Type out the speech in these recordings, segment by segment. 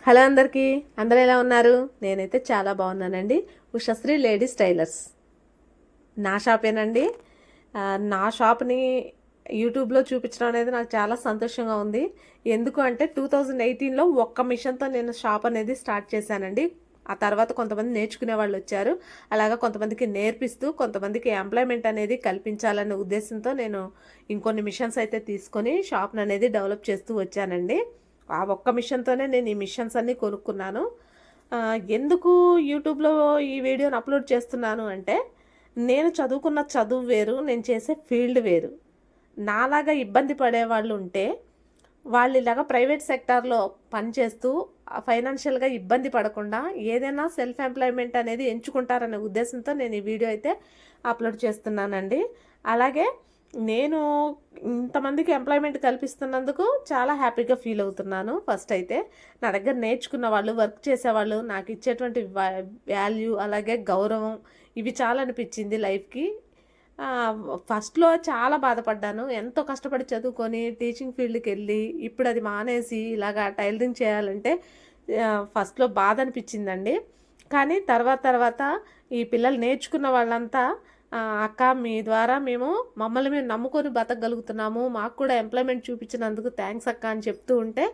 Hello అందరికీ, అందరూ ఎలా ఉన్నారు? నేనైతే చాలా బాగున్నానండి. ఉషశ్రీ లేడీస్ టైలర్స్ నా షాపేనండి. నా షాప్ని యూట్యూబ్లో చూపించడం అనేది నాకు చాలా సంతోషంగా ఉంది. ఎందుకు అంటే 2018లో ఒక్క మిషన్తో నేను షాప్ అనేది స్టార్ట్ చేశానండి. ఆ తర్వాత కొంతమంది నేర్చుకునే వాళ్ళు వచ్చారు. అలాగా కొంతమందికి నేర్పిస్తూ కొంతమందికి ఎంప్లాయ్మెంట్ అనేది కల్పించాలనే ఉద్దేశంతో నేను ఇంకొన్ని మిషన్స్ అయితే తీసుకొని షాప్ని అనేది డెవలప్ చేస్తూ వచ్చానండి. ఆ ఒక్క మిషన్తోనే నేను ఈ మిషన్స్ అన్నీ కొనుక్కున్నాను. ఎందుకు యూట్యూబ్లో ఈ వీడియోని అప్లోడ్ చేస్తున్నాను అంటే, నేను చదువుకున్న చదువు వేరు, నేను చేసే ఫీల్డ్ వేరు. నాలాగా ఇబ్బంది పడేవాళ్ళు ఉంటే వాళ్ళు ఇలాగా ప్రైవేట్ సెక్టార్లో పనిచేస్తూ ఫైనాన్షియల్గా ఇబ్బంది పడకుండా ఏదైనా సెల్ఫ్ ఎంప్లాయ్మెంట్ అనేది ఎంచుకుంటారనే ఉద్దేశంతో నేను ఈ వీడియో అయితే అప్లోడ్ చేస్తున్నానండి. అలాగే నేను ఇంతమందికి ఎంప్లాయ్మెంట్ కల్పిస్తున్నందుకు చాలా హ్యాపీగా ఫీల్ అవుతున్నాను. ఫస్ట్ అయితే నా దగ్గర నేర్చుకున్న వాళ్ళు, వర్క్ చేసేవాళ్ళు నాకు ఇచ్చేటువంటి వాల్యూ, అలాగే గౌరవం, ఇవి చాలా అనిపించింది లైఫ్కి. ఫస్ట్లో చాలా బాధపడ్డాను. ఎంతో కష్టపడి చదువుకొని టీచింగ్ ఫీల్డ్కి వెళ్ళి ఇప్పుడు అది మానేసి ఇలాగా టైలరింగ్ చేయాలంటే ఫస్ట్లో బాధ అనిపించిందండి. కానీ తర్వాత ఈ పిల్లలు నేర్చుకున్న వాళ్ళంతా అక్క, మీ ద్వారా మమ్మల్ని మేము నమ్ముకొని బతకగలుగుతున్నాము, మాకు కూడా ఎంప్లాయ్మెంట్ చూపించినందుకు థ్యాంక్స్ అక్క అని చెప్తూ ఉంటే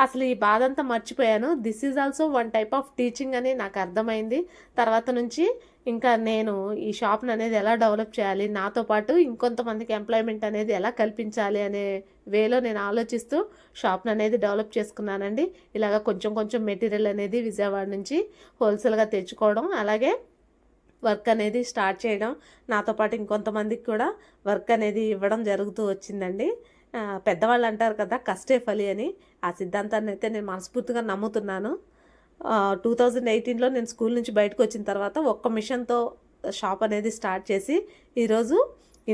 అసలు ఈ బాధ అంతా మర్చిపోయాను. This is also one type of teaching అని నాకు అర్థమైంది. తర్వాత నుంచి ఇంకా నేను ఈ షాప్ని అనేది ఎలా డెవలప్ చేయాలి, నాతో పాటు ఇంకొంతమందికి ఎంప్లాయ్మెంట్ అనేది ఎలా కల్పించాలి అనే వేలో నేను ఆలోచిస్తూ షాప్ని అనేది డెవలప్ చేసుకున్నానండి. ఇలాగ కొంచెం కొంచెం మెటీరియల్ అనేది విజయవాడ నుంచి హోల్సేల్గా తెచ్చుకోవడం, అలాగే వర్క్ అనేది స్టార్ట్ చేయడం, నాతో పాటు ఇంకొంతమందికి కూడా వర్క్ అనేది ఇవ్వడం జరుగుతూ వచ్చిందండి. పెద్దవాళ్ళు అంటారు కదా, కష్టే ఫలి అని. ఆ సిద్ధాంతాన్ని అయితే నేను మనస్ఫూర్తిగా నమ్ముతున్నాను. 2018లో నేను స్కూల్ నుంచి బయటకు వచ్చిన తర్వాత ఒక్క మిషన్తో షాప్ అనేది స్టార్ట్ చేసి ఈరోజు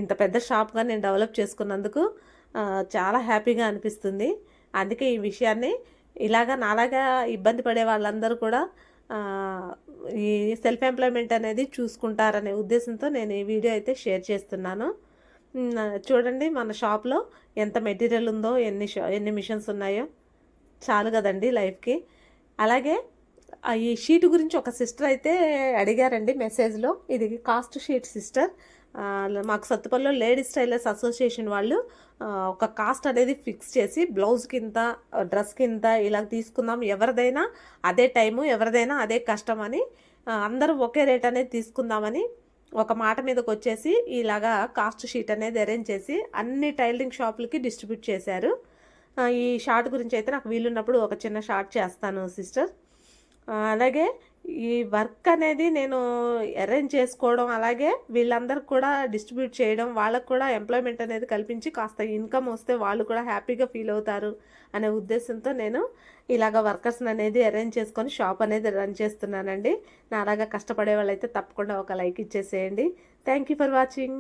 ఇంత పెద్ద షాప్గా నేను డెవలప్ చేసుకున్నందుకు చాలా హ్యాపీగా అనిపిస్తుంది. అందుకే ఈ విషయాన్ని ఇలాగా నాలాగా ఇబ్బంది పడే వాళ్ళందరూ కూడా ఈ సెల్ఫ్ ఎంప్లాయ్మెంట్ అనేది చూసుకుంటారనే ఉద్దేశంతో నేను ఈ వీడియో అయితే షేర్ చేస్తున్నాను. చూడండి మన షాప్లో ఎంత మెటీరియల్ ఉందో, ఎన్ని మిషన్స్ ఉన్నాయో, చాలు కదండి లైఫ్కి. అలాగే ఈ షీట్ గురించి ఒక సిస్టర్ అయితే అడిగారండి మెసేజ్లో. ఇది కాస్ట్ షీట్ సిస్టర్. మాకు సత్తుపల్లిలో లేడీస్ టైలర్స్ అసోసియేషన్ వాళ్ళు ఒక కాస్ట్ అనేది ఫిక్స్ చేసి బ్లౌజ్ కింద, డ్రెస్ కింద ఇలా తీసుకుందాం, ఎవరిదైనా అదే టైము, ఎవరిదైనా అదే కష్టం అని, అందరూ ఒకే రేట్ అనేది తీసుకుందామని ఒక మాట మీదకి వచ్చేసి ఇలాగా కాస్ట్ షీట్ అనేది అరేంజ్ చేసి అన్ని టైలరింగ్ షాపులకి డిస్ట్రిబ్యూట్ చేశారు. ఈ షార్ట్ గురించి అయితే నాకు వీలున్నప్పుడు ఒక చిన్న షార్ట్ చేస్తాను సిస్టర్. అలాగే ఈ వర్క్ అనేది నేను అరేంజ్ చేసుకోవడం, అలాగే వీళ్ళందరికి కూడా డిస్ట్రిబ్యూట్ చేయడం, వాళ్ళకు కూడా ఎంప్లాయ్మెంట్ అనేది కల్పించి కాస్త ఇన్కమ్ వస్తే వాళ్ళు కూడా హ్యాపీగా ఫీల్ అవుతారు అనే ఉద్దేశంతో నేను ఇలాగ వర్కర్స్ని అనేది అరేంజ్ చేసుకొని షాప్ అనేది రన్ చేస్తున్నానండి. నా అలాగా కష్టపడే వాళ్ళైతే తప్పకుండా ఒక లైక్ ఇచ్చేసేయండి. Thank you for watching.